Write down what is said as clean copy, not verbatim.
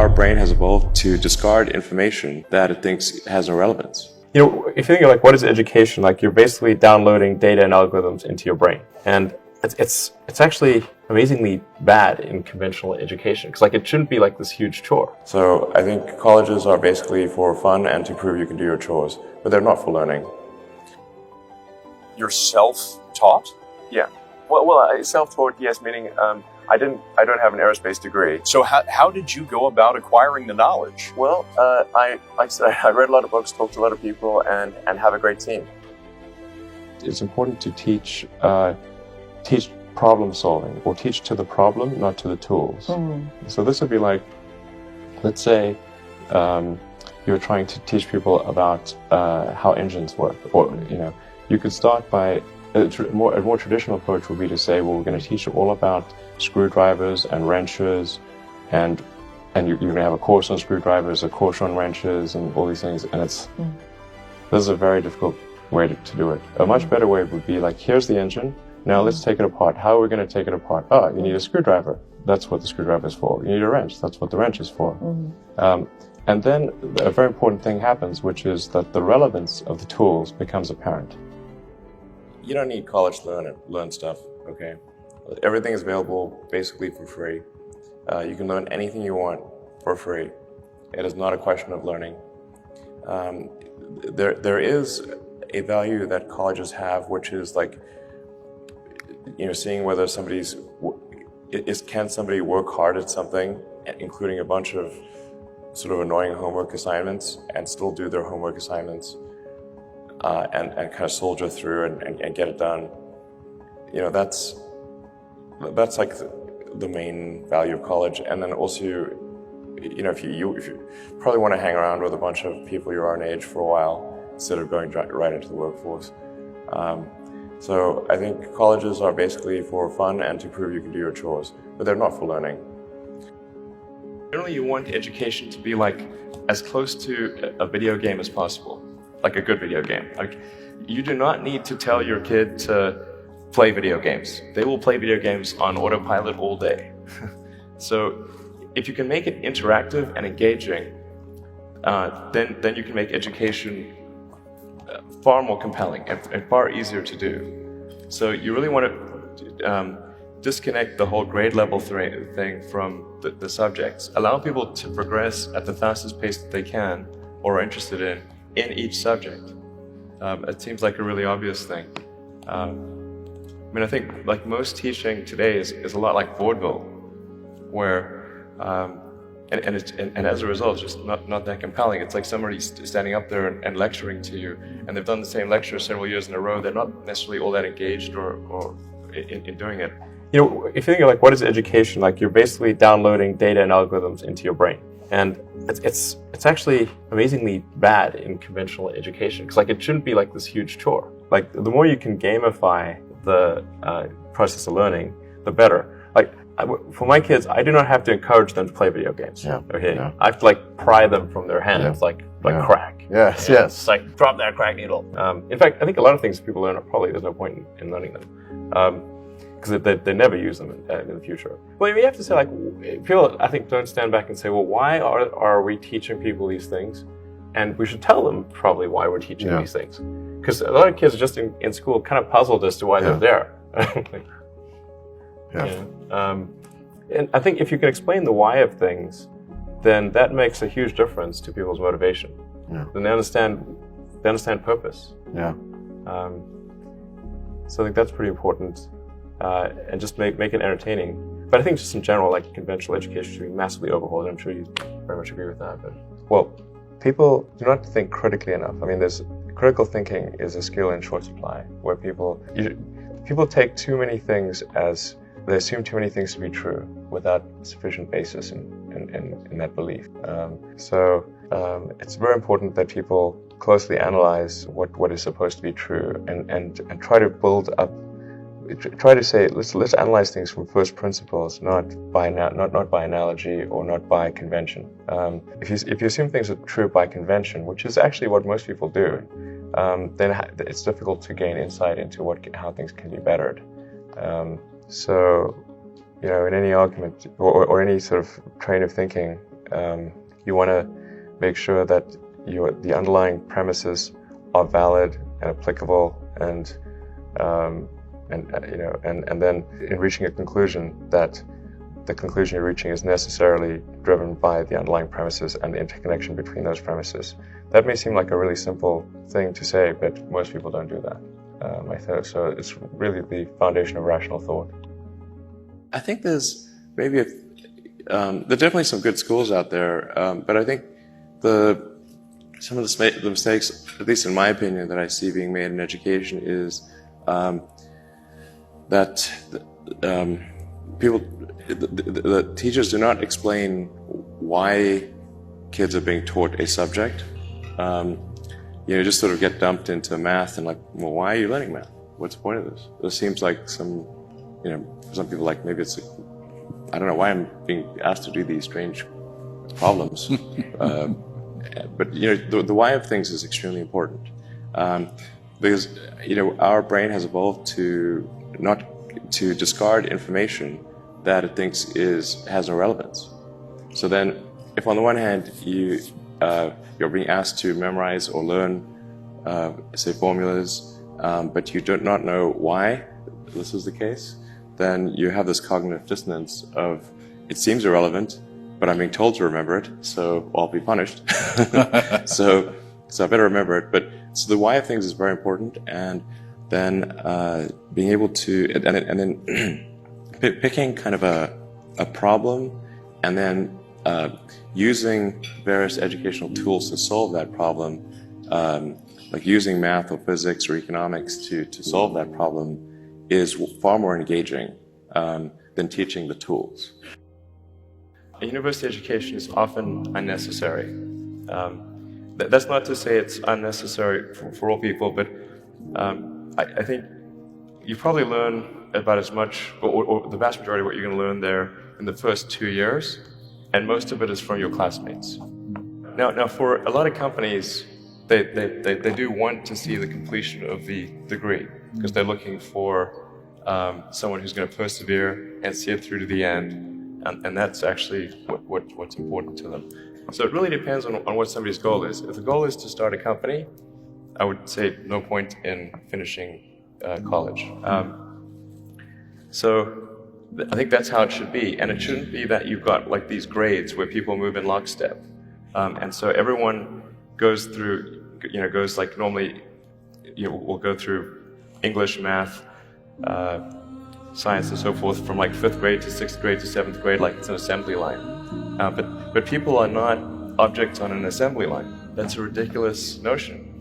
our brain has evolved to discard information that it thinks has no relevance. You know, if you think of like what is education, like you're basically downloading data and algorithms into your brain, and it's actually amazingly bad in conventional education because like it shouldn't be like this huge chore. So I think colleges are basically for fun and to prove you can do your chores, but they're not for learning. You're self-taught? Yeah. Well, self-taught, yes, meaning I don't have an aerospace degree. So how did you go about acquiring the knowledge? Well, like I said, I read a lot of books, talked to a lot of people, and have a great team. It's important to teach problem solving, or teach to the problem, not to the tools. So this would be like, let's say you're trying to teach people about how engines work, or you could start by a more traditional approach would be to say, well, we're going to teach you all about screwdrivers and wrenches, and you're going to have a course on screwdrivers, a course on wrenches, and all these things. And this is a very difficult way to do it. A much better way would be like, here's the engine. Now let's take it apart. How are we going to take it apart? Oh, you need a screwdriver. That's what the screwdriver is for. You need a wrench. That's what the wrench is for. And then a very important thing happens, which is that the relevance of the tools becomes apparent. You don't need college to learn stuff, okay? Everything is available basically for free. You can learn anything you want for free. It is not a question of learning. There is a value that colleges have, which is like, seeing whether can somebody work hard at something, including a bunch of sort of annoying homework assignments, and still do their homework assignments, and kind of soldier through and get it done. That's like the main value of college. And then also, if you probably want to hang around with a bunch of people your own age for a while instead of going right into the workforce. So I think colleges are basically for fun and to prove you can do your chores, but they're not for learning. Generally, you want education to be like as close to a video game as possible, like a good video game. Like, you do not need to tell your kid to play video games. They will play video games on autopilot all day. So if you can make it interactive and engaging, then you can make education far more compelling and far easier to do. So you really want to disconnect the whole grade level thing from the subjects. Allow people to progress at the fastest pace that they can or are interested in each subject. It seems like a really obvious thing. I think like most teaching today is a lot like vaudeville, where and as a result, it's just not that compelling. It's like somebody standing up there and lecturing to you, and they've done the same lecture several years in a row. They're not necessarily all that engaged or in doing it. If you think of like what is education, like you're basically downloading data and algorithms into your brain, and it's actually amazingly bad in conventional education because like it shouldn't be like this huge chore. Like the more you can gamify the process of learning, the better. Like for my kids, I do not have to encourage them to play video games. Okay, I have to like pry them from their hands, like crack. Yes. It's like drop that crack needle. In fact, I think a lot of things people learn probably there's no point in learning them because they never use them in the future. Well, you have to say like people I think don't stand back and say, well, why are we teaching people these things? And we should tell them probably why we're teaching these things. Because a lot of kids are just in school kind of puzzled as to why they're there. And I think if you can explain the why of things, then that makes a huge difference to people's motivation. Then they understand purpose. So I think that's pretty important. And just make it entertaining. But I think just in general, like conventional education should be massively overhauled. I'm sure you very much agree with that. But well, people do not think critically enough. I mean, critical thinking is a skill in short supply, where people take too many things they assume too many things to be true without sufficient basis in that belief. So it's very important that people closely analyze what is supposed to be true and try to build up. Try to say let's analyze things from first principles, not by analogy or not by convention. If you assume things are true by convention, which is actually what most people do, then it's difficult to gain insight into how things can be bettered. So, in any argument or any sort of train of thinking, You want to make sure that the underlying premises are valid and applicable, and then in reaching a conclusion, that the conclusion you're reaching is necessarily driven by the underlying premises and the interconnection between those premises. That may seem like a really simple thing to say, but most people don't do that. So it's really the foundation of rational thought. I think there's maybe there are definitely some good schools out there, but I think some of the mistakes, at least in my opinion, that I see being made in education is that the teachers do not explain why kids are being taught a subject. Just sort of get dumped into math and like, well, why are you learning math? What's the point of this? It seems like for some people, like maybe it's, I don't know why I'm being asked to do these strange problems. But the why of things is extremely important, because our brain has evolved to discard information that it thinks has no relevance. So then, if on the one hand you're being asked to memorize or learn, say, formulas, but you do not know why this is the case, then you have this cognitive dissonance of, it seems irrelevant, but I'm being told to remember it, so I'll be punished. so I better remember it. So the why of things is very important, and then being able to, and then picking kind of a problem, and then using various educational tools to solve that problem, like using math or physics or economics to solve that problem, is far more engaging than teaching the tools. A university education is often unnecessary. That's not to say it's unnecessary for all people, but I think you probably learn about as much, or the vast majority of what you're going to learn there in the first 2 years, and most of it is from your classmates. Now for a lot of companies, they do want to see the completion of the degree, because they're looking for someone who's going to persevere and see it through to the end. And that's actually what's important to them. So it really depends on what somebody's goal is. If the goal is to start a company, I would say no point in finishing college. So I think that's how it should be. And it shouldn't be that you've got like these grades where people move in lockstep. And so everyone goes through, goes like normally, we'll go through English, math, science and so forth from like 5th grade to 6th grade to 7th grade, like it's an assembly line. But people are not objects on an assembly line. That's a ridiculous notion.